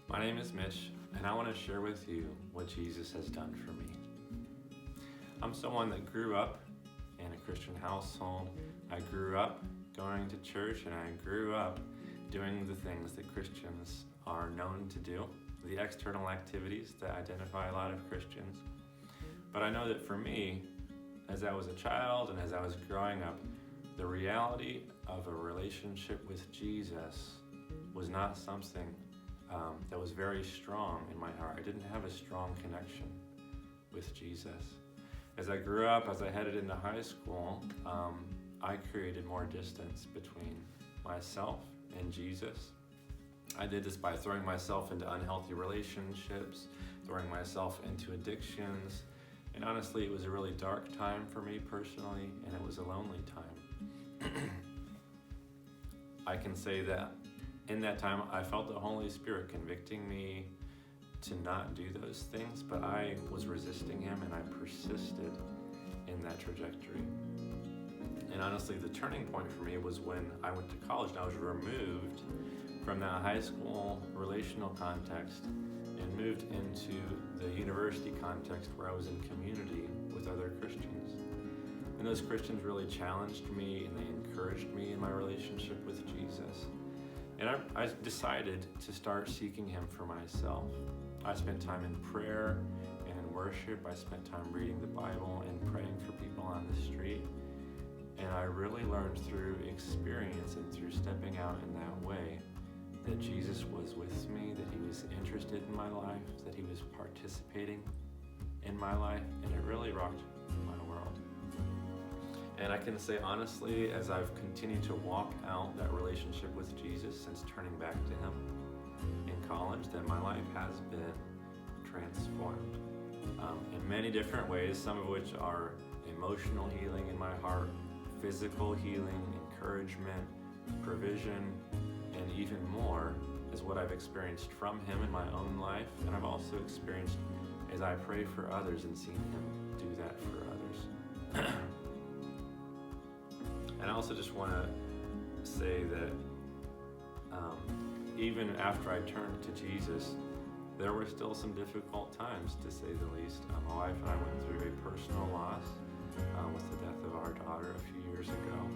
My name is Mitch, and I want to share with you what Jesus has done for me. I'm someone that grew up in a Christian household. I grew up going to church, and I grew up doing the things that Christians are known to do, the external activities that identify a lot of Christians. But I know that for me, as I was a child and as I was growing up, the reality of a relationship with Jesus was not something that was very strong in my heart. I didn't have a strong connection with Jesus. As I grew up, as I headed into high school, I created more distance between myself and Jesus. I did this by throwing myself into unhealthy relationships, throwing myself into addictions, and honestly, it was a really dark time for me personally, and it was a lonely time. I can say that in that time, I felt the Holy Spirit convicting me to not do those things, but I was resisting Him, and I persisted in that trajectory. And honestly, the turning point for me was when I went to college and I was removed from that high school relational context and moved into the university context where I was in community with other Christians. And those Christians really challenged me and they encouraged me in my relationship with Jesus. And I decided to start seeking Him for myself. I spent time in prayer and in worship. I spent time reading the Bible and praying for people on the street. And I really learned through experience and through stepping out in that way that Jesus was with me, that He was interested in my life, that He was participating in my life, and it really rocked my world. And I can say honestly, as I've continued to walk out that relationship with Jesus since turning back to Him in college, that my life has been transformed in many different ways, some of which are emotional healing in my heart, physical healing, encouragement, provision, and even more is what I've experienced from Him in my own life, and I've also experienced as I pray for others and seen Him do that for others. And I also just want to say that even after I turned to Jesus, there were still some difficult times, to say the least. My wife and I went through a personal loss with the death of our daughter a few years ago.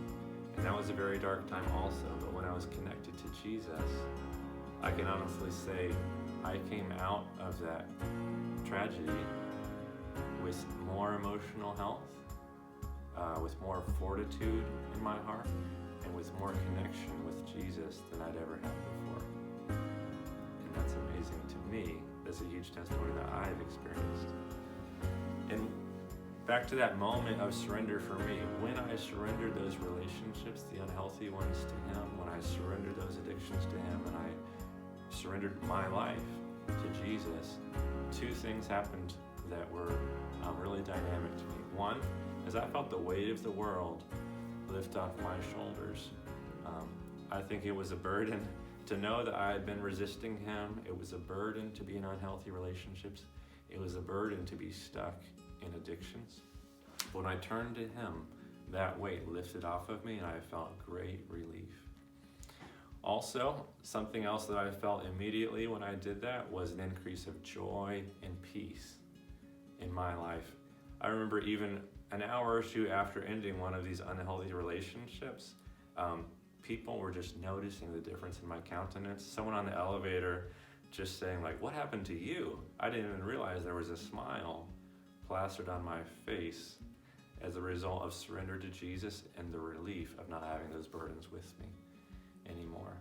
And that was a very dark time also, but when I was connected to Jesus, I can honestly say I came out of that tragedy with more emotional health, with more fortitude in my heart, and with more connection with Jesus than I'd ever had before. And that's amazing to me. That's a huge testimony that I've experienced. And back to that moment of surrender for me, when I surrendered those relationships, the unhealthy ones, to Him, when I surrendered those addictions to Him, and I surrendered my life to Jesus, two things happened that were really dynamic to me. One, as I felt the weight of the world lift off my shoulders. I think it was a burden to know that I had been resisting Him. It was a burden to be in unhealthy relationships. It was a burden to be stuck in addictions. When I turned to Him, that weight lifted off of me and I felt great relief. Also, something else that I felt immediately when I did that was an increase of joy and peace in my life. I remember even an hour or two after ending one of these unhealthy relationships, people were just noticing the difference in my countenance. Someone on the elevator just saying like, "What happened to you?" I didn't even realize there was a smile plastered on my face as a result of surrender to Jesus and the relief of not having those burdens with me anymore.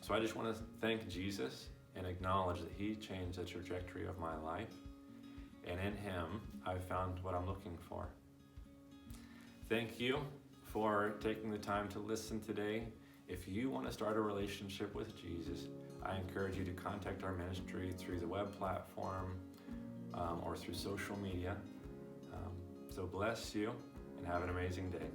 So I just want to thank Jesus and acknowledge that He changed the trajectory of my life, and in Him I found what I'm looking for. Thank you for taking the time to listen today. If you want to start a relationship with Jesus, I encourage you to contact our ministry through the web platform or through social media. So bless you and have an amazing day.